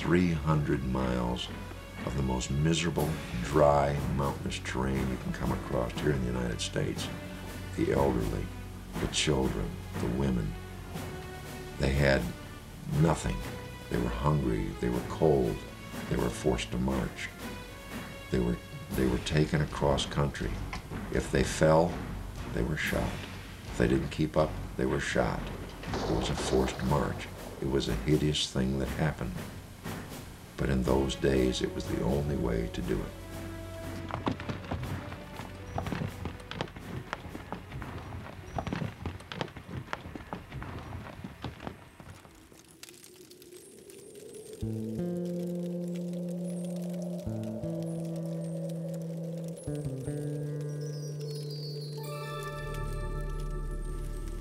300 miles of the most miserable, dry, mountainous terrain you can come across here in the United States. The elderly, the children, the women, they had nothing. They were hungry, they were cold, they were forced to march. They were taken across country. If they fell, they were shot. If they didn't keep up, they were shot. It was a forced march. It was a hideous thing that happened. But in those days, it was the only way to do it.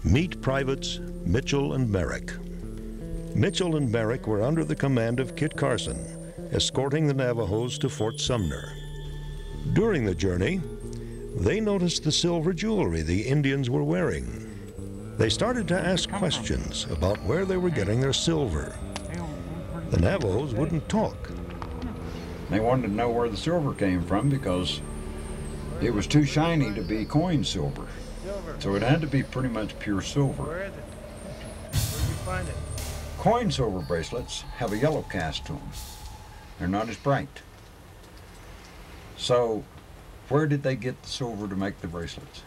Meet Privates Mitchell and Merrick. Mitchell and Merrick were under the command of Kit Carson, escorting the Navajos to Fort Sumner. During the journey, they noticed the silver jewelry the Indians were wearing. They started to ask questions about where they were getting their silver. The Navajos wouldn't talk. They wanted to know where the silver came from because it was too shiny to be coin silver. So it had to be pretty much pure silver. Where is it? Where'd you find it? Coin silver bracelets have a yellow cast to them. They're not as bright. So where did they get the silver to make the bracelets?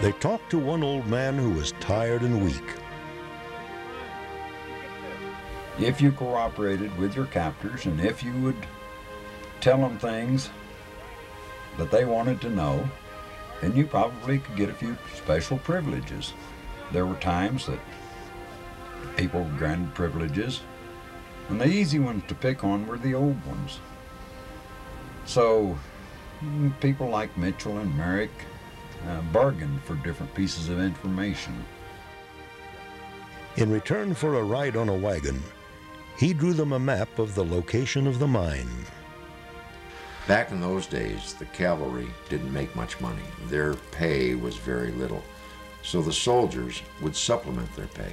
They talked to one old man who was tired and weak. If you cooperated with your captors and if you would tell them things that they wanted to know, then you probably could get a few special privileges. There were times that people granted privileges, and the easy ones to pick on were the old ones. So people like Mitchell and Merrick bargained for different pieces of information. In return for a ride on a wagon, he drew them a map of the location of the mine. Back in those days, the cavalry didn't make much money. Their pay was very little. So the soldiers would supplement their pay.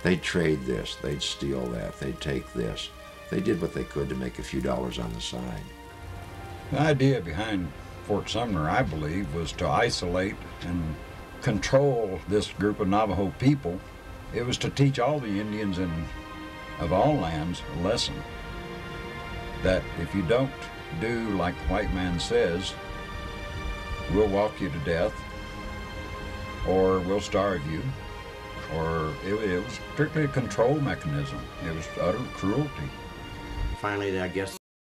They'd trade this, they'd steal that, they'd take this. They did what they could to make a few dollars on the side. The idea behind Fort Sumner, I believe, was to isolate and control this group of Navajo people. It was to teach all the Indians of all lands a lesson that if you don't do like the white man says, we'll walk you to death, or we'll starve you, or it was strictly a control mechanism. It was utter cruelty. Finally, I guess